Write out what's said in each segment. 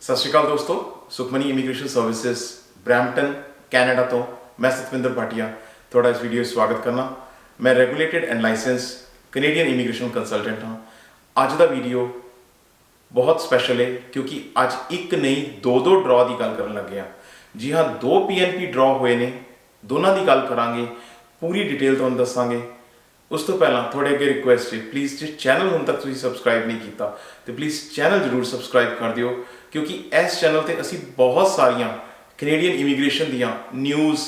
सत श्रीकाल दोस्तों, Sukhmani immigration services Brampton Canada तो मैं सतविंदर भाटिया थोड़ा इस वीडियो स्वागत करना। मैं regulated and licence Canadian immigration consultant हाँ। अज का वीडियो बहुत स्पैशल है क्योंकि अज एक नहीं दो ड्रॉ की गल कर लगे हाँ। जी हाँ, 2 PNP ड्रॉ हुए ने, दोनों की गल करांगे, पूरी डिटेल तुहानूं दसांगे। उस तो पहला थोड़े अगे रिक्वेस्ट है, प्लीज़ जो चैनल हुण तक तुसीं सबसक्राइब नहीं किया तो प्लीज़ चैनल जरूर सबसक्राइब कर दिओ क्योंकि इस चैनल पर असी बहुत सारिया कनेडियन इमीग्रेशन दियाँ न्यूज़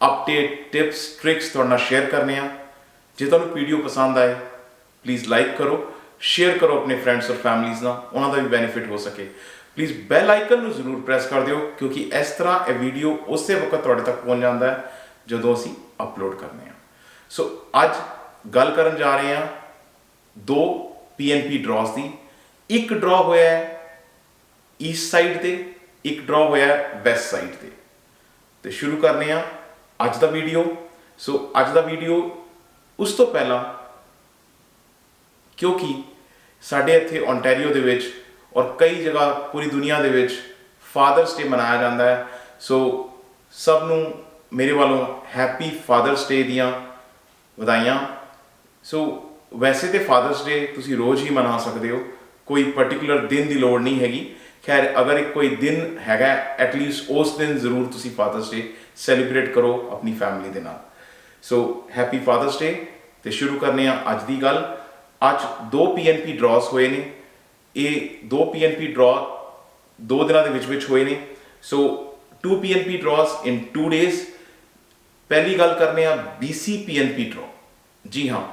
अपडेट टिप्स ट्रिक्स तुहाडे नाल शेयर करने। जो तुहानूं वीडियो पसंद आए प्लीज़ लाइक करो, शेयर करो अपने फ्रेंड्स और फैमिलीज़ नाल, उन्हों का भी बेनीफिट हो सके। प्लीज़ बैल आइकन में जरूर प्रेस कर दिओ क्योंकि इस तरह यह वीडियो उस वक्त तुहाडे तक पहुँच जाता है जो असी अपलोड करने। सो अज गल करन जा रहे हैं 2 PNP ड्रॉज की। एक ड्रॉ होया है ईस्ट साइड ते, एक ड्रॉ होया है वैस्ट साइड ते। तो शुरू करने अज का वीडियो। सो अज का वीडियो उस तो पहला क्योंकि साढ़े इत्थे ओंटारियो दे विच और कई जगह पूरी दुनिया दे विच फादर्स डे मनाया जाता है। सो सबनों मेरे वालों हैप्पी फादर्स डे दियाँ वधाइयाँ। सो वैसे तो फादर्स डे तुसी रोज़ ही मना सकते हो, कोई पर्टिकुलर दिन की लोड़ नहीं हैगी। खैर अगर एक कोई दिन हैगा एटलीस्ट उस दिन जरूर तुसी फादर्स डे सैलीब्रेट करो अपनी फैमिली के नाल। So happy Father's Day. तो शुरू करने अज की गल। अज 2 PNP ड्रॉज हुए ने। ये 2 PNP ड्रॉ 2 दिनों के विच हुए ने। सो 2 PNP ड्रॉज इन 2 डेज। पहली गल करने BC PNP ड्रॉ। जी हाँ,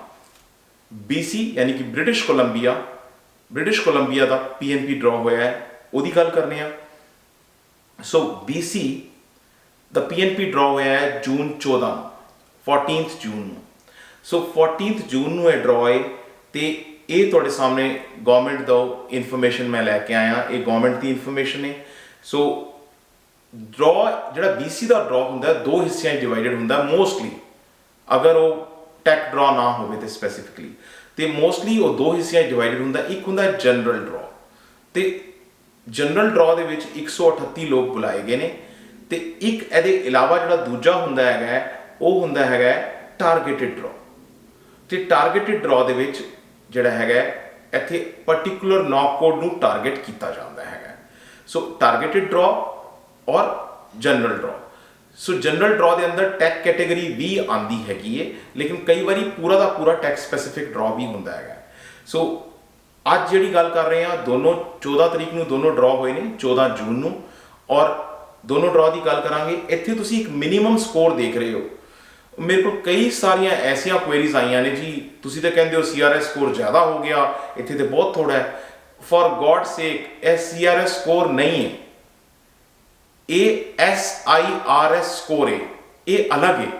BC यानी कि ब्रिटिश कोलंबिया का PNP ड्रॉ होया है, उसकी गल करने। सो BC द PNP ड्रॉ होया है जून 14 14 जून। सो 14 जून यह ड्रॉ है तो ये तुहाडे सामने गवर्नमेंट दो इनफॉर्मेशन मैं लैके आया, ये गवर्नमेंट की इनफॉर्मेशन है। सो ड्रॉ जो BC का ड्रॉ होंगे 2 हिस्सों डिवाइडेड होंगे मोस्टली, अगर वो टैक ड्रॉ ना हो तो स्पैसीफिकली तो मोस्टली वो 2 हिस्सों डिवाइडेड होंगे। एक होंगे जनरल ड्रॉ, तो जनरल ड्रॉ के 138 लोग बुलाए गए हैं। तो एक ये इलावा जो दूजा होंगे है वो होंगे है टारगेटिड ड्रॉ। तो टारगेटिड ड्रॉ के जोड़ा है इत्थे पर्टिकुलर नॉक कोड नूं टारगेट किया जाता है। सो टारगेटिड ड्रॉ और जनरल ड्रॉ। सो जनरल ड्रॉ के अंदर टैक कैटेगरी भी आती हैगी है, लेकिन कई बार पूरा का पूरा टैक स्पैसीफिक ड्रॉ भी होंगे है। सो अज जी गल कर रहे हैं दोनों 14 तरीक को दोनों ड्रॉ हुए हैं 14 जून को, और दोनों ड्रॉ की गल करांगे। इत्थे तुसीं एक मिनीमम स्कोर देख रहे हो। मेरे को कई सारिया ऐसिया क्वेरीज आईयां ने जी, तुसीं तो कहते हो CRS स्कोर ज़्यादा हो गया, इत्थे तो बहुत थोड़ा है। फॉर गॉड सेक, यह CRS स्कोर नहीं है, ये SIRS स्कोर है, ये अलग है।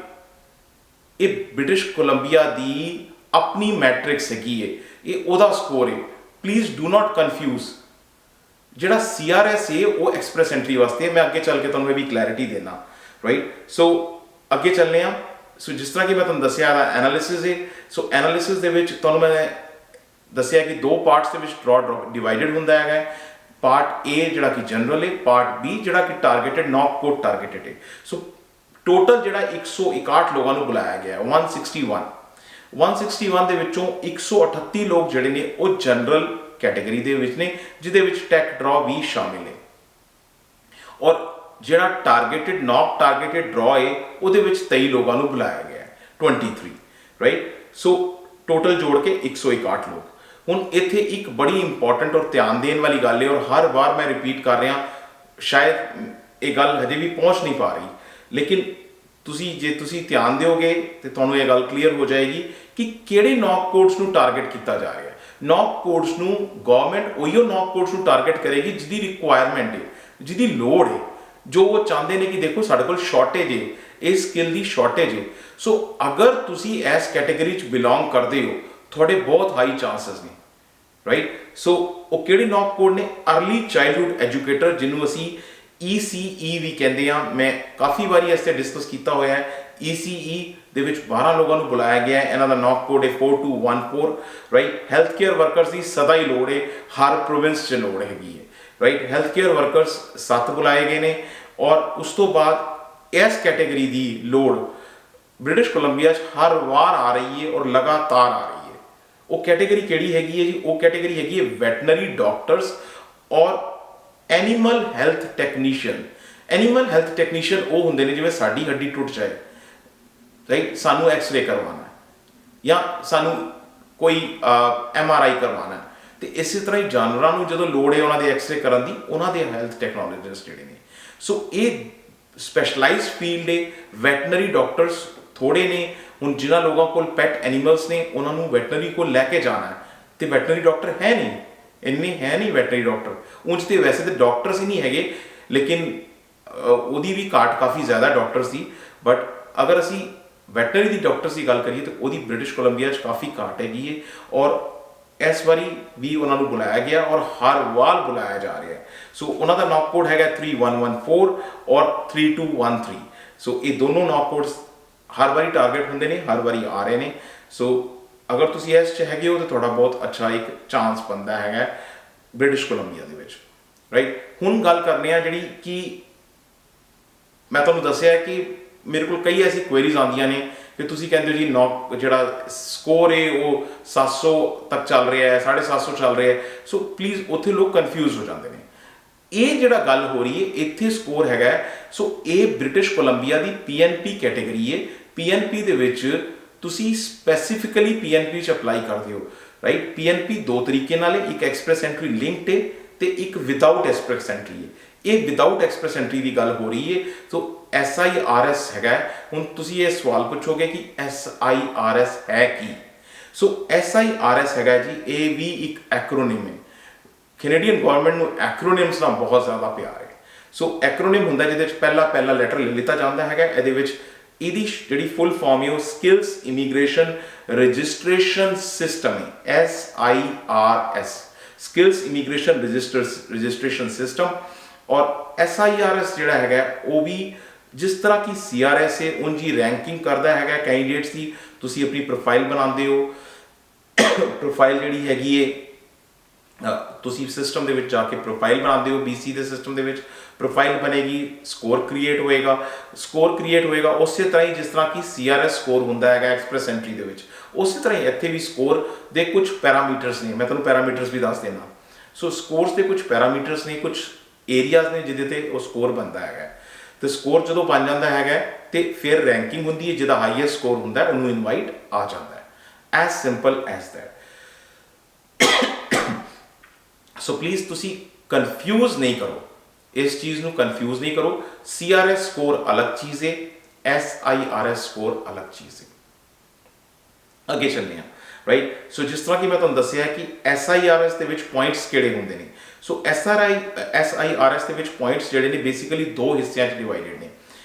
ये ब्रिटिश कोलंबिया की अपनी मैट्रिक्स हैगी है, ये ओदा स्कोर है। Please do not confuse. जोड़ा CRS है वो एक्सप्रैस एंट्री वास्ते, मैं अगे चल के तुहानूं भी क्लैरिटी देना, राइट। सो अगे चलने। सो जिस तरह कि मैं तुहानूं दस्सिया एनालिसिस है। सो एनालिसिस दे विच तुहानूं मैं दस्सिया कि 2 पार्ट्स के ड्रॉ डिवाइडेड होंदा है। पार्ट A जोड़ा कि जनरल है, पार्ट B जोड़ा कि टारगेटेड नॉक कोड टारगेटेड है। सो टोटल जोड़ा 161 लोगों को बुलाया गया, 161 दे विचों 138 लोग जोड़े ने वो जनरल कैटेगरी दे विच ने, जिहदे विच टैक ड्रॉ भी शामिल है। और जोड़ा टारगेटेड नॉक टारगेटेड ड्रॉ है उहदे विच 23 लोगों को बुलाया गया, 23, राइट। सो टोटल जोड़ के 161 लोग। हुण इत्थे एक बड़ी इंपॉर्टेंट और ध्यान देने वाली गल है, और हर बार मैं रिपीट कर रहा, शायद ये गल हजे भी पहुँच नहीं पा रही, लेकिन जे तुसी ध्यान दोगे तो तुहानूं ये गल क्लीयर हो जाएगी कि किहड़े नॉक कोड्स नूं टारगेट किया जा रहा है। नॉक कोड्स नूं गवर्नमेंट उहिओ नॉक कोड्स नूं टारगेट करेगी जिहदी रिक्वायरमेंट है, जिहदी लोड़ है, जो वो चाहते हैं कि देखो साडे कोल शॉर्टेज है, इस स्किल की शॉर्टेज है। सो अगर तुसी इस कैटेगरी च बिलोंग करते हो, थोड़े बहुत हाई चांसेस ने, राइट। सो वो किहड़े नॉक कोड ने? अर्ली चाइल्डहुड एजुकेटर, जिन्होंने असी ECE भी कहते हैं। मैं काफ़ी बारी इससे डिस्कस किया हुआ है। ECE दे विच 12 लोगों को बुलाया गया है। इन्हों का नॉक कोड है 4214, राइट। हैल्थ केयर वर्कर्स की सदा ही लोड़ है, हर प्रोविंस च लोड़ हैगी है। ਰਾਈਟ। ਹੈਲਥ ਕੇਅਰ ਵਰਕਰਸ 7 ਬੁਲਾਏ ਗਏ ਨੇ, ਔਰ ਉਸ ਤੋਂ ਬਾਅਦ ਇਸ ਕੈਟੇਗਰੀ ਦੀ ਲੋੜ ਬ੍ਰਿਟਿਸ਼ ਕੋਲੰਬੀਆ 'ਚ ਹਰ ਵਾਰ ਆ ਰਹੀ ਹੈ ਔਰ ਲਗਾਤਾਰ ਆ ਰਹੀ ਹੈ। ਉਹ ਕੈਟੇਗਰੀ ਕਿਹੜੀ ਹੈਗੀ ਹੈ ਜੀ? ਉਹ ਕੈਟੇਗਰੀ ਹੈਗੀ ਹੈ ਵੈਟਨਰੀ ਡਾਕਟਰਸ ਔਰ animal health technician. Animal health technician ਉਹ ਹੁੰਦੇ ਨੇ, ਜਿਵੇਂ ਸਾਡੀ ਹੱਡੀ ਟੁੱਟ ਜਾਏ, ਰਾਈਟ, ਸਾਨੂੰ ਐਕਸਰੇ ਕਰਵਾਉਣਾ ਜਾਂ ਸਾਨੂੰ ਕੋਈ MRI ਕਰਵਾਉਣਾ, ਤੇ ਇਸੇ ਤਰ੍ਹਾਂ ਹੀ ਜਾਨਵਰਾਂ ਨੂੰ ਜਦੋਂ ਲੋੜ ਹੈ ਉਹਨਾਂ ਦੇ ਐਕਸਰੇ ਕਰਨ ਦੀ, ਉਹਨਾਂ ਦੇ ਹੈਲਥ ਟੈਕਨੋਲੋਜਿਸਟ ਜਿਹੜੇ ਨੇ। ਸੋ ਇਹ ਸਪੈਸ਼ਲਾਈਜ਼ਡ ਫੀਲਡ ਹੈ। ਵੈਟਨਰੀ ਡਾਕਟਰਸ ਥੋੜ੍ਹੇ ਨੇ। ਹੁਣ ਜਿਨ੍ਹਾਂ ਲੋਕਾਂ ਕੋਲ ਪੈਟ ਐਨੀਮਲਸ ਨੇ ਉਹਨਾਂ ਨੂੰ ਵੈਟਨਰੀ ਕੋਲ ਲੈ ਕੇ ਜਾਣਾ ਹੈ, ਤੇ ਵੈਟਨਰੀ ਡਾਕਟਰ ਹੈ ਨਹੀਂ, ਇੰਨੇ ਹੈ ਨਹੀਂ ਵੈਟਨਰੀ ਡਾਕਟਰ। ਉਂਝ ਤੇ ਵੈਸੇ ਤਾਂ ਡਾਕਟਰਸ ਹੀ ਨਹੀਂ ਹੈਗੇ, ਲੇਕਿਨ ਉਹਦੀ ਵੀ ਘਾਟ ਕਾਫੀ ਜ਼ਿਆਦਾ ਡਾਕਟਰਸ ਦੀ। ਬਟ ਅਗਰ ਅਸੀਂ ਵੈਟਨਰੀ ਦੀ ਡਾਕਟਰਸ ਦੀ ਗੱਲ ਕਰੀਏ ਤਾਂ ਉਹਦੀ ਬ੍ਰਿਟਿਸ਼ ਕੋਲੰਬੀਆ 'ਚ ਕਾਫੀ ਘਾਟ ਹੈਗੀ ਹੈ, ਔਰ ਇਸ ਵਾਰੀ ਵੀ ਉਹਨਾਂ ਨੂੰ ਬੁਲਾਇਆ ਗਿਆ ਔਰ ਹਰ ਵਾਰ ਬੁਲਾਇਆ ਜਾ ਰਿਹਾ ਹੈ। ਸੋ ਉਹਨਾਂ ਦਾ ਨੌਕ ਕੋਡ ਹੈਗਾ 3114 ਔਰ 3213। ਸੋ ਇਹ ਦੋਨੋਂ ਨੌਕ ਕੋਡਸ ਹਰ ਵਾਰੀ ਟਾਰਗੇਟ ਹੁੰਦੇ ਨੇ, ਹਰ ਵਾਰੀ ਆ ਰਹੇ ਨੇ। ਸੋ ਅਗਰ ਤੁਸੀਂ ਇਸ 'ਚ ਹੈਗੇ ਹੋ ਤਾਂ ਤੁਹਾਡਾ ਬਹੁਤ ਅੱਛਾ ਇੱਕ ਚਾਂਸ ਬਣਦਾ ਹੈਗਾ ਬ੍ਰਿਟਿਸ਼ ਕੋਲੰਬੀਆ ਦੇ ਵਿੱਚ, ਰਾਈਟ। ਹੁਣ ਗੱਲ ਕਰਨੇ ਆ ਜਿਹੜੀ ਕਿ ਮੈਂ ਤੁਹਾਨੂੰ ਦੱਸਿਆ ਕਿ ਮੇਰੇ ਕੋਲ ਕਈ ਐਸੀ ਕੁਐਰੀਜ਼ ਆਉਂਦੀਆਂ ਨੇ ਕਿ ਤੁਸੀਂ ਕਹਿੰਦੇ ਹੋ ਜੀ ਨੌਕ ਜਿਹੜਾ ਸਕੋਰ ਹੈ ਉਹ 700 ਤੱਕ ਚੱਲ ਰਿਹਾ ਹੈ, 750 ਚੱਲ ਰਿਹਾ ਹੈ। ਸੋ ਪਲੀਜ਼ ਉੱਥੇ ਲੋਕ ਕਨਫਿਊਜ਼ ਹੋ ਜਾਂਦੇ ਨੇ। ਇਹ ਜਿਹੜਾ ਗੱਲ ਹੋ ਰਹੀ ਹੈ ਇੱਥੇ ਸਕੋਰ ਹੈਗਾ, ਸੋ ਇਹ ਬ੍ਰਿਟਿਸ਼ ਕੋਲੰਬੀਆ ਦੀ PNP ਕੈਟੇਗਰੀ ਹੈ। PNP ਦੇ ਵਿੱਚ ਤੁਸੀਂ ਸਪੈਸੀਫਿਕਲੀ PNP 'ਚ ਅਪਲਾਈ ਕਰਦੇ ਹੋ, ਰਾਈਟ। PNP ਦੋ ਤਰੀਕੇ ਨਾਲ ਹੈ, ਇੱਕ ਐਕਸਪ੍ਰੈਸ ਐਂਟਰੀ ਲਿੰਕਡ ਹੈ ਤੇ ਇੱਕ ਵਿਦਾਊਟ ਐਕਸਪ੍ਰੈਸ ਐਂਟਰੀ ਹੈ। ਇਹ ਵਿਦਾਊਟ ਐਕਸਪ੍ਰੈਸ ਐਂਟਰੀ ਦੀ ਗੱਲ ਹੋ ਰਹੀ ਹੈ। ਸੋ SIRS ਹੈਗਾ। ਹੁਣ ਤੁਸੀਂ ਇਹ ਸਵਾਲ ਪੁੱਛੋਗੇ ਕਿ SIRS ਹੈ ਕੀ? ਸੋ SIRS ਹੈਗਾ ਜੀ, ਇਹ ਵੀ ਇੱਕ ਐਕਰੋਨਿਮ ਹੈ। ਕੈਨੇਡੀਅਨ ਗਵਰਨਮੈਂਟ ਨੂੰ ਐਕਰੋਨਿਮਸ ਨਾਲ ਬਹੁਤ ਜ਼ਿਆਦਾ ਪਿਆਰ ਹੈ। ਸੋ ਐਕਰੋਨਿਮ ਹੁੰਦਾ ਜਿਹਦੇ ਵਿੱਚ ਪਹਿਲਾ ਲੈਟਰ ਲੈ ਲਿੱਤਾ ਜਾਂਦਾ ਹੈਗਾ। ਇਹਦੇ ਵਿੱਚ ਇਹਦੀ ਜਿਹੜੀ ਫੁੱਲ ਫਾਰਮ ਹੈ ਉਹ ਸਕਿਲਸ ਇਮੀਗ੍ਰੇਸ਼ਨ ਰਜਿਸਟ੍ਰੇਸ਼ਨ ਸਿਸਟਮ ਹੈ, SIRS, skills immigration registration system. ਔਰ SIRS ਜਿਹੜਾ ਹੈਗਾ ਉਹ ਵੀ ਜਿਸ ਤਰ੍ਹਾਂ ਕਿ CRS ਹੈ ਉਂਝ ਹੀ ਰੈਂਕਿੰਗ ਕਰਦਾ ਹੈਗਾ ਕੈਂਡੀਡੇਟਸ ਦੀ। ਤੁਸੀਂ ਆਪਣੀ ਪ੍ਰੋਫਾਈਲ ਬਣਾਉਂਦੇ ਹੋ, ਪ੍ਰੋਫਾਈਲ ਜਿਹੜੀ ਹੈਗੀ ਹੈ ਤੁਸੀਂ ਸਿਸਟਮ ਦੇ ਵਿੱਚ ਜਾ ਕੇ ਪ੍ਰੋਫਾਈਲ ਬਣਾਉਂਦੇ ਹੋ। BC ਦੇ ਸਿਸਟਮ ਦੇ ਵਿੱਚ ਪ੍ਰੋਫਾਈਲ ਬਣੇਗੀ, ਸਕੋਰ ਕ੍ਰੀਏਟ ਹੋਏਗਾ ਉਸੇ ਤਰ੍ਹਾਂ ਹੀ ਜਿਸ ਤਰ੍ਹਾਂ ਕਿ CRS ਸਕੋਰ ਹੁੰਦਾ ਹੈਗਾ ਐਕਸਪ੍ਰੈਸ ਐਂਟਰੀ ਦੇ ਵਿੱਚ, ਉਸੇ ਤਰ੍ਹਾਂ ਹੀ ਇੱਥੇ ਵੀ ਸਕੋਰ ਦੇ ਕੁਝ ਪੈਰਾਮੀਟਰਸ ਨੇ। ਮੈਂ ਤੁਹਾਨੂੰ ਪੈਰਾਮੀਟਰਸ ਵੀ ਦੱਸ ਦੇਣਾ। ਸੋ ਸਕੋਰਸ ਦੇ ਕੁਝ ਪੈਰਾਮੀਟਰਸ ਨੇ, ਕੁਝ ਏਰੀਆਜ਼ ਨੇ ਜਿਹਦੇ ਤੇ ਉਹ ਸਕੋਰ ਬਣਦਾ ਹੈਗਾ। ਤੇ ਸਕੋਰ ਜਦੋਂ ਬਣ ਜਾਂਦਾ ਹੈਗਾ ਤੇ ਫਿਰ ਰੈਂਕਿੰਗ ਹੁੰਦੀ ਹੈ, ਜਿਹਦਾ ਹਾਈਐਸਟ ਸਕੋਰ ਹੁੰਦਾ ਹੈ ਉਹਨੂੰ ਇਨਵਾਈਟ ਆ ਜਾਂਦਾ ਹੈ। As simple as that. So please ਤੁਸੀਂ ਕਨਫਿਊਜ਼ ਨਹੀਂ ਕਰੋ, ਇਸ ਚੀਜ਼ ਨੂੰ ਕਨਫਿਊਜ਼ ਨਹੀਂ ਕਰੋ। CRS ਸਕੋਰ ਅਲੱਗ ਚੀਜ਼ ਹੈ, SIRS ਸਕੋਰ ਅਲੱਗ ਚੀਜ਼ ਹੈ। ਅੱਗੇ ਚੱਲਦੇ ਹਾਂ, ਰਾਈਟ। ਸੋ ਜਿਸ ਤਰ੍ਹਾਂ ਕਿ ਮੈਂ ਤੁਹਾਨੂੰ ਦੱਸਿਆ ਕਿ SIRS ਦੇ ਵਿੱਚ ਪੁਆਇੰਟਸ ਕਿਹੜੇ ਹੁੰਦੇ ਨੇ। ਸੋ SIRS ਦੇ ਵਿੱਚ ਪੁਆਇੰਟਸ ਜਿਹੜੇ ਨੇ ਬੇਸਿਕਲੀ ਦੋ ਹਿੱਸਿਆਂ 'ਚ ਡਿਵਾਈਡਡ ਨੇ,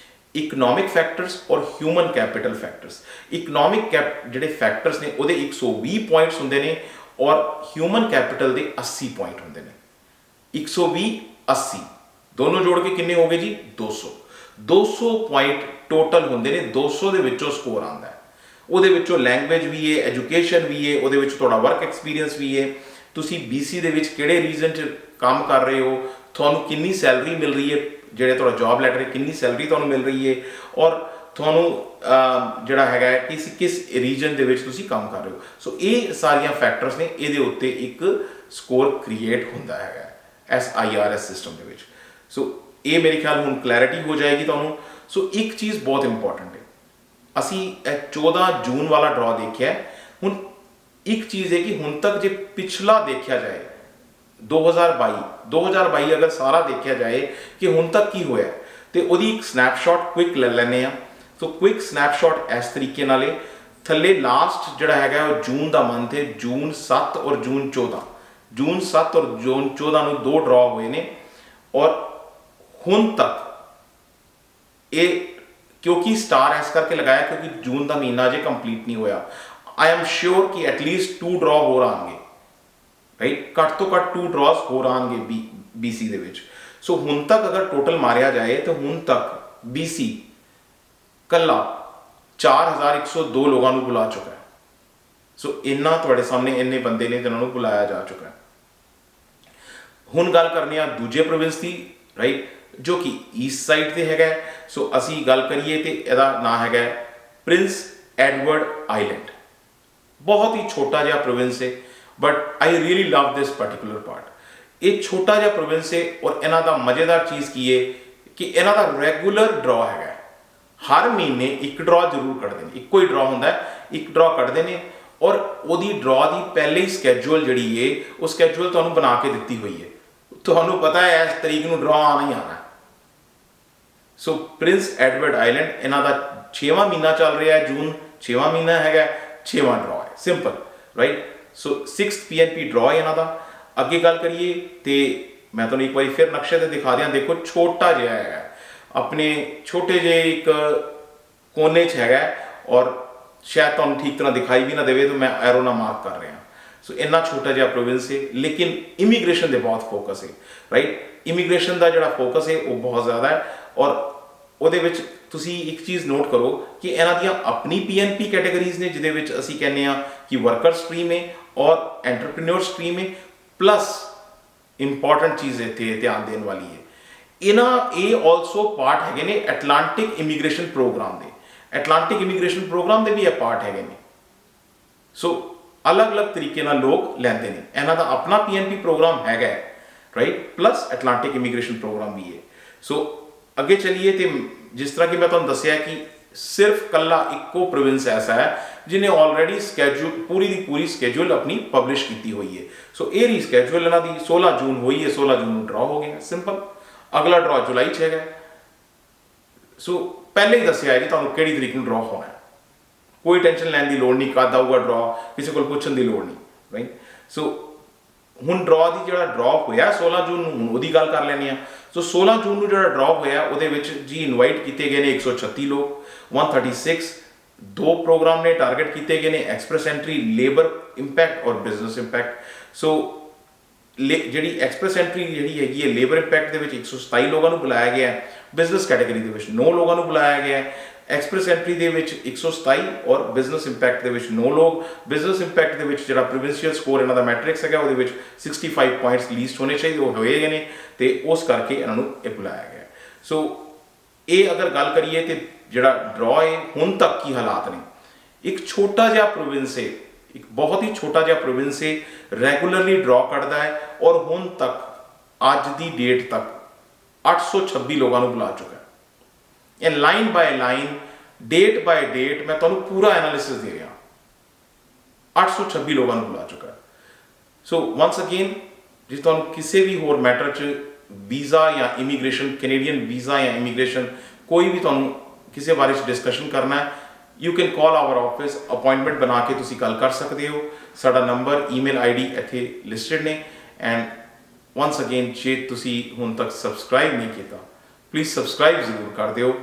ਇਕਨੋਮਿਕ ਫੈਕਟਰਸ ਔਰ ਹਿਊਮਨ ਕੈਪੀਟਲ ਫੈਕਟਰਸ। ਇਕਨੋਮਿਕ ਜਿਹੜੇ ਫੈਕਟਰਸ ਨੇ ਉਹਦੇ 120 ਪੁਆਇੰਟਸ ਹੁੰਦੇ ਨੇ ਔਰ ਹਿਊਮਨ ਕੈਪੀਟਲ ਦੇ 80 ਪੁਆਇੰਟ ਹੁੰਦੇ ਨੇ। 120 80 ਦੋਨੋਂ ਜੋੜ ਕੇ ਕਿੰਨੇ ਹੋ ਗਏ ਜੀ? 200 ਪੁਆਇੰਟ ਟੋਟਲ ਹੁੰਦੇ ਨੇ। 200 ਦੇ ਵਿੱਚੋਂ ਸਕੋਰ ਆਉਂਦਾ ਹੈ। ਉਹਦੇ ਵਿੱਚੋਂ ਲੈਂਗੁਏਜ ਵੀ ਹੈ, ਐਜੂਕੇਸ਼ਨ ਵੀ ਹੈ, ਉਹਦੇ ਵਿੱਚ ਤੁਹਾਡਾ ਵਰਕ ਐਕਸਪੀਰੀਅੰਸ ਵੀ ਹੈ, ਤੁਸੀਂ BC ਦੇ ਵਿੱਚ ਕਿਹੜੇ ਰੀਜਨ 'ਚ ਕੰਮ ਕਰ ਰਹੇ ਹੋ, ਤੁਹਾਨੂੰ ਕਿੰਨੀ ਸੈਲਰੀ ਮਿਲ ਰਹੀ ਹੈ, ਜਿਹੜੇ ਤੁਹਾਡਾ ਜੌਬ ਲੈਟਰ ਹੈ ਕਿੰਨੀ ਸੈਲਰੀ ਤੁਹਾਨੂੰ ਮਿਲ ਰਹੀ ਹੈ, ਔਰ ਤੁਹਾਨੂੰ ਜਿਹੜਾ ਹੈਗਾ ਕਿ ਕਿਸ ਰੀਜਨ ਦੇ ਵਿੱਚ ਤੁਸੀਂ ਕੰਮ ਕਰ ਰਹੇ ਹੋ। ਸੋ ਇਹ ਸਾਰੀਆਂ ਫੈਕਟਰਸ ਨੇ, ਇਹਦੇ ਉੱਤੇ ਇੱਕ ਸਕੋਰ ਕ੍ਰੀਏਟ ਹੁੰਦਾ ਹੈਗਾ SIRS ਸਿਸਟਮ ਦੇ ਵਿੱਚ। ਸੋ ਇਹ ਮੇਰੇ ਖਿਆਲ ਹੁਣ ਕਲੈਰਿਟੀ ਹੋ ਜਾਏਗੀ ਤੁਹਾਨੂੰ। ਸੋ ਇੱਕ ਚੀਜ਼ ਬਹੁਤ ਇੰਪੋਰਟੈਂਟ ਹੈ, ਅਸੀਂ 14 ਜੂਨ ਵਾਲਾ ਡਰਾ ਦੇਖਿਆ। ਹੁਣ ਇੱਕ ਚੀਜ਼ ਹੈ ਕਿ ਹੁਣ ਤੱਕ ਜੇ ਪਿਛਲਾ ਦੇਖਿਆ ਜਾਏ 2022 ਅਗਰ ਸਾਰਾ ਦੇਖਿਆ ਜਾਏ ਕਿ ਹੁਣ ਤੱਕ ਕੀ ਹੋਇਆ, ਤੇ ਉਹਦੀ ਇੱਕ ਸਨੈਪਸ਼ਾਟ ਕੁਇਕ ਲੈ ਲੈਂਦੇ ਆ। ਸੋ ਕੁਇਕ ਸਨੈਪਸ਼ਾਟ ਇਸ ਤਰੀਕੇ ਨਾਲ ਹੈ। ਥੱਲੇ ਲਾਸਟ ਜਿਹੜਾ ਹੈਗਾ ਉਹ ਜੂਨ ਦਾ ਮੰਥ ਹੈ, ਜੂਨ 7 ਔਰ ਜੂਨ 14। ਜੂਨ 7 ਔਰ ਜੂਨ 14 ਨੂੰ ਦੋ ਡਰਾ ਹੋਏ ਨੇ। ਔਰ ਹੁਣ ਤੱਕ ਇਹ ਕਿਉਂਕਿ ਸਟਾਰ ਇਸ ਕਰਕੇ ਲਗਾਇਆ ਕਿਉਂਕਿ ਜੂਨ ਦਾ ਮਹੀਨਾ ਅਜੇ ਕੰਪਲੀਟ ਨਹੀਂ ਹੋਇਆ। ਆਈ ਐਮ ਸ਼ੋਰ ਕਿ ਐਟਲੀਸਟ 2 ਡਰਾ ਹੋਰ ਆਉਣਗੇ, ਰਾਈਟ। ਘੱਟ ਤੋਂ ਘੱਟ 2 ਡਰਾਸ ਹੋਰ ਆਉਣਗੇ BC ਦੇ ਵਿੱਚ। ਸੋ ਹੁਣ ਤੱਕ ਅਗਰ ਟੋਟਲ ਮਾਰਿਆ ਜਾਏ ਤਾਂ ਹੁਣ ਤੱਕ BC ਕੱਲਾ 4102 ਲੋਕਾਂ ਨੂੰ ਬੁਲਾ ਚੁੱਕਾ ਹੈ। ਸੋ ਇੰਨਾ ਤੁਹਾਡੇ ਸਾਹਮਣੇ ਇੰਨੇ ਬੰਦੇ ਨੇ ਜਿਨ੍ਹਾਂ ਨੂੰ ਬੁਲਾਇਆ ਜਾ ਚੁੱਕਾ ਹੈ। ਹੁਣ ਗੱਲ ਕਰਨੀ ਆ ਦੂਜੇ ਪ੍ਰੋਵਿੰਸ ਦੀ, ਰਾਈਟ, ਜੋ ਕਿ ਈਸਟ ਸਾਈਡ ਤੇ ਹੈਗਾ। ਸੋ ਅਸੀਂ ਗੱਲ ਕਰੀਏ ਤੇ ਇਹਦਾ ਨਾਂ ਹੈਗਾ ਪ੍ਰਿੰਸ ਐਡਵਰਡ ਆਈਲੈਂਡ। ਬਹੁਤ ਹੀ ਛੋਟਾ ਜਿਹਾ ਪ੍ਰੋਵਿੰਸ ਹੈ, but I really love this particular part. ਇਹ ਛੋਟਾ ਜਿਹਾ ਪ੍ਰੋਵਿੰਸ ਹੈ ਔਰ ਇਹਨਾਂ ਦਾ ਮਜ਼ੇਦਾਰ ਚੀਜ਼ ਕੀ ਹੈ ਕਿ ਇਹਨਾਂ ਦਾ ਰੈਗੂਲਰ ਡਰਾ ਹੈਗਾ। ਹਰ ਮਹੀਨੇ ਇੱਕ ਡਰਾ ਜ਼ਰੂਰ ਕੱਢਦੇ ਨੇ, ਇੱਕੋ ਹੀ ਡਰਾ ਹੁੰਦਾ, ਇੱਕ ਡਰਾ ਕੱਢਦੇ ਨੇ ਔਰ ਉਹਦੀ ਡਰਾ ਦੀ ਪਹਿਲੇ ਹੀ ਸਕੈਜੂਅਲ ਜਿਹੜੀ ਹੈ ਉਹ ਸਕੈਜੂਅਲ ਤੁਹਾਨੂੰ ਬਣਾ ਕੇ ਦਿੱਤੀ ਹੋਈ ਹੈ। ਤੁਹਾਨੂੰ ਪਤਾ ਹੈ ਇਸ ਤਰੀਕ ਨੂੰ ਡਰਾ ਆਉਣਾ ਹੀ ਆਉਣਾ। ਸੋ ਪ੍ਰਿੰਸ ਐਡਵਰਡ ਆਈਲੈਂਡ ਇਹਨਾਂ ਦਾ 6ਵਾਂ ਮਹੀਨਾ ਚੱਲ ਰਿਹਾ ਹੈ, ਜੂਨ 6ਵਾਂ ਮਹੀਨਾ ਹੈਗਾ, 6ਵਾਂ ਡਰਾ ਹੈ, ਸਿੰਪਲ, ਰਾਈਟ। ਸੋ 6th PNP ਡਰਾ ਹੈ ਇਹਨਾਂ ਦਾ। ਅੱਗੇ ਗੱਲ ਕਰੀਏ ਤੇ ਮੈਂ ਤੁਹਾਨੂੰ ਇੱਕ ਵਾਰੀ ਫਿਰ ਨਕਸ਼ੇ ਤੇ ਦਿਖਾ ਦਿਆਂ। ਦੇਖੋ ਛੋਟਾ ਜਿਹਾ ਹੈਗਾ, ਆਪਣੇ ਛੋਟੇ ਜਿਹੇ ਇੱਕ ਕੋਨੇ 'ਚ ਹੈਗਾ ਔਰ ਸ਼ਾਇਦ ਤੁਹਾਨੂੰ ਠੀਕ ਤਰ੍ਹਾਂ ਦਿਖਾਈ ਵੀ ਨਾ ਦੇਵੇ ਤਾਂ ਮੈਂ ਐਰੋ ਨਾਲ ਮਾਰਕ ਕਰ ਰਿਹਾ। ਸੋ ਇੰਨਾ ਛੋਟਾ ਜਿਹਾ ਪ੍ਰੋਵਿੰਸ ਹੈ, ਲੇਕਿਨ ਇਮੀਗ੍ਰੇਸ਼ਨ ਦੇ ਬਹੁਤ ਫੋਕਸ ਹੈ, ਰਾਈਟ। ਇਮੀਗ੍ਰੇਸ਼ਨ ਦਾ ਜਿਹੜਾ ਫੋਕਸ ਹੈ ਉਹ ਬਹੁਤ ਜ਼ਿਆਦਾ ਹੈ ਔਰ ਉਹਦੇ ਵਿੱਚ ਤੁਸੀਂ ਇੱਕ ਚੀਜ਼ ਨੋਟ ਕਰੋ ਕਿ ਇਹਨਾਂ ਦੀਆਂ ਆਪਣੀ PNP ਕੈਟਾਗਰੀਜ਼ ਨੇ, ਜਿਹਦੇ ਵਿੱਚ ਅਸੀਂ ਕਹਿੰਦੇ ਆ ਕਿ ਵਰਕਰ ਸਟਰੀਮ ਹੈ ਔਰ ਐਂਟਰਪ੍ਰੀਨਿਓਰ ਸਟਰੀਮ ਹੈ। ਪਲੱਸ ਇੰਪੋਰਟੈਂਟ ਚੀਜ਼ ਇੱਥੇ ਧਿਆਨ ਦੇਣ ਵਾਲੀ ਹੈ, ਇਹ ਆਲਸੋ ਪਾਰਟ ਹੈਗੇ ਨੇ ਐਟਲਾਂਟਿਕ ਇਮੀਗ੍ਰੇਸ਼ਨ ਪ੍ਰੋਗਰਾਮ ਦੇ। ਐਟਲਾਂਟਿਕ ਇਮੀਗ੍ਰੇਸ਼ਨ ਪ੍ਰੋਗਰਾਮ ਦੇ ਵੀ ਇਹ ਪਾਰਟ ਹੈਗੇ ਨੇ। ਸੋ ਅਲੱਗ-ਅਲੱਗ ਤਰੀਕੇ ਨਾਲ ਲੋਕ ਲੈਂਦੇ ਨੇ। ਇਹਨਾਂ ਦਾ ਆਪਣਾ PNP ਪ੍ਰੋਗਰਾਮ ਹੈਗਾ, right, plus Atlantic immigration program ਵੀ ਹੈ। ਸੋ ਅੱਗੇ ਚਲੀਏ ਤੇ ਜਿਸ ਤਰ੍ਹਾਂ ਕਿ ਮੈਂ ਤੁਹਾਨੂੰ ਦੱਸਿਆ ਕਿ ਸਿਰਫ ਕੱਲਾ ਇੱਕੋ ਪ੍ਰੋਵਿੰਸ ਐਸਾ ਹੈ ਜਿਹਨੇ ਆਲਰੇਡੀ ਸਕੈਜੂਲ ਪੂਰੀ ਦੀ ਪੂਰੀ ਸਕੈਜੂਲ ਆਪਣੀ ਪਬਲਿਸ਼ ਕੀਤੀ ਹੋਈ ਹੈ। ਸੋ ਇਹ ਰੀਸਕੈਜੂਲ ਇਹਨਾਂ ਦੀ 16 ਜੂਨ ਹੋਈ ਹੈ, 16 ਜੂਨ ਨੂੰ ਡਰਾ ਹੋ ਗਿਆ, ਸਿੰਪਲ। ਅਗਲਾ ਡਰਾ ਜੁਲਾਈ 'ਚ ਹੈਗਾ। ਸੋ ਪਹਿਲੇ ਹੀ ਦੱਸਿਆ ਹੈ ਜੀ ਤੁਹਾਨੂੰ ਕਿਹੜੀ ਤਰੀਕ ਨੂੰ ਡਰਾ ਹੋਣਾ ਹੈ। ਕੋਈ ਟੈਨਸ਼ਨ ਲੈਣ ਦੀ ਲੋੜ ਨਹੀਂ, ਕਦ ਆਊਗਾ ਡਰਾ, ਕਿਸੇ ਕੋਲ ਪੁੱਛਣ ਦੀ ਲੋੜ ਨਹੀਂ, ਰਾਈਟ। ਸੋ ਹੁਣ ਡਰਾ ਦੀ ਜਿਹੜਾ ਡਰਾ ਹੋਇਆ 16 ਜੂਨ ਨੂੰ, ਹੁਣ ਉਹਦੀ ਗੱਲ ਕਰ ਲੈਂਦੇ ਆ। ਸੋ 16 ਜੂਨ ਨੂੰ ਜਿਹੜਾ ਡਰਾ ਹੋਇਆ ਉਹਦੇ ਵਿੱਚ ਜੀ ਇਨਵਾਈਟ ਕੀਤੇ ਗਏ ਨੇ 136 ਲੋਕ, 136 ਦੋ ਪ੍ਰੋਗਰਾਮ ਨੇ ਟਾਰਗੇਟ ਕੀਤੇ ਗਏ ਨੇ, ਐਕਸਪ੍ਰੈਸ ਐਂਟਰੀ, ਲੇਬਰ ਇੰਪੈਕਟ ਔਰ ਬਿਜ਼ਨਸ ਇੰਪੈਕਟ। ਸੋ ਜਿਹੜੀ ਐਕਸਪ੍ਰੈਸ ਐਂਟਰੀ ਜਿਹੜੀ ਹੈਗੀ ਹੈ ਲੇਬਰ ਇੰਪੈਕਟ ਦੇ ਵਿੱਚ 127 ਲੋਕਾਂ ਨੂੰ ਬੁਲਾਇਆ ਗਿਆ ਹੈ, ਬਿਜ਼ਨਸ ਕੈਟਾਗਰੀ ਦੇ ਵਿੱਚ 9 ਲੋਕਾਂ ਨੂੰ ਬੁਲਾਇਆ ਗਿਆ ਹੈ। ਐਕਸਪ੍ਰੈਸ ਐਂਟਰੀ ਦੇ ਵਿੱਚ 127 ਔਰ ਬਿਜ਼ਨਸ ਇੰਪੈਕਟ ਦੇ ਵਿੱਚ 9 ਲੋਕ। ਬਿਜ਼ਨਸ ਇੰਪੈਕਟ ਦੇ ਵਿੱਚ ਜਿਹੜਾ ਪ੍ਰੋਵਿੰਸ਼ੀਅਲ ਸਕੋਰ ਇਹਨਾਂ ਦਾ ਮੈਟ੍ਰਿਕਸ ਹੈਗਾ ਉਹਦੇ ਵਿੱਚ 65 ਪੁਆਇੰਟਸ ਲੀਸਟ ਹੋਣੇ ਚਾਹੀਦੇ, ਉਹ ਹੋਏ ਗਏ ਨੇ ਤੇ ਉਸ ਕਰਕੇ ਇਹਨਾਂ ਨੂੰ ਇਹ ਬੁਲਾਇਆ ਗਿਆ। ਸੋ ਇਹ ਅਗਰ ਗੱਲ ਕਰੀਏ ਤੇ ਜਿਹੜਾ ਡਰਾ ਹੈ ਹੁਣ ਤੱਕ ਕੀ ਹਾਲਾਤ ਨੇ। ਇੱਕ ਛੋਟਾ ਜਿਹਾ ਪ੍ਰੋਵਿੰਸ ਹੈ, ਇੱਕ ਬਹੁਤ ਹੀ ਛੋਟਾ ਜਿਹਾ ਪ੍ਰੋਵਿੰਸ ਹੈ, ਰੈਗੂਲਰਲੀ ਡਰਾ ਕੱਢਦਾ ਹੈ ਔਰ ਹੁਣ ਤੱਕ ਅੱਜ ਦੀ ਡੇਟ ਤੱਕ 826 ਲੋਕਾਂ ਨੂੰ ਬੁਲਾ ਚੁੱਕਾ ਹੈ। ਇਹ line by line, date by date ਮੈਂ ਤੁਹਾਨੂੰ ਪੂਰਾ ਐਨਾਲਿਸਿਸ ਦੇ ਰਿਹਾ। 826 ਲੋਕਾਂ ਨੂੰ ਬੁਲਾ ਚੁੱਕਾ ਹੈ। ਸੋ ਵਾਂਸ ਅਗੇਨ, ਜੇ ਤੁਹਾਨੂੰ ਕਿਸੇ ਵੀ ਹੋਰ ਮੈਟਰ 'ਚ ਵੀਜ਼ਾ ਜਾਂ ਇਮੀਗ੍ਰੇਸ਼ਨ, ਕੈਨੇਡੀਅਨ ਵੀਜ਼ਾ ਜਾਂ ਇਮੀਗ੍ਰੇਸ਼ਨ, ਕੋਈ ਵੀ ਤੁਹਾਨੂੰ ਕਿਸੇ ਬਾਰੇ 'ਚ ਡਿਸਕਸ਼ਨ ਕਰਨਾ ਹੈ, you can call our office, appointment ਬਣਾ ਕੇ ਤੁਸੀਂ ਗੱਲ ਕਰ ਸਕਦੇ ਹੋ। ਸਾਡਾ ਨੰਬਰ, ਈਮੇਲ ID ਇੱਥੇ ਲਿਸਟਡ ਨੇ। ਐਂਡ ਵਾਂਸ ਅਗੇਨ, ਜੇ ਤੁਸੀਂ ਹੁਣ ਤੱਕ ਸਬਸਕ੍ਰਾਈਬ ਨਹੀਂ ਕੀਤਾ, ਪਲੀਜ਼ ਸਬਸਕ੍ਰਾਈਬ ਜ਼ਰੂਰ ਕਰ ਦਿਓ।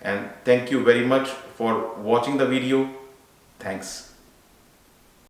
And thank you very much for watching the video. Thanks.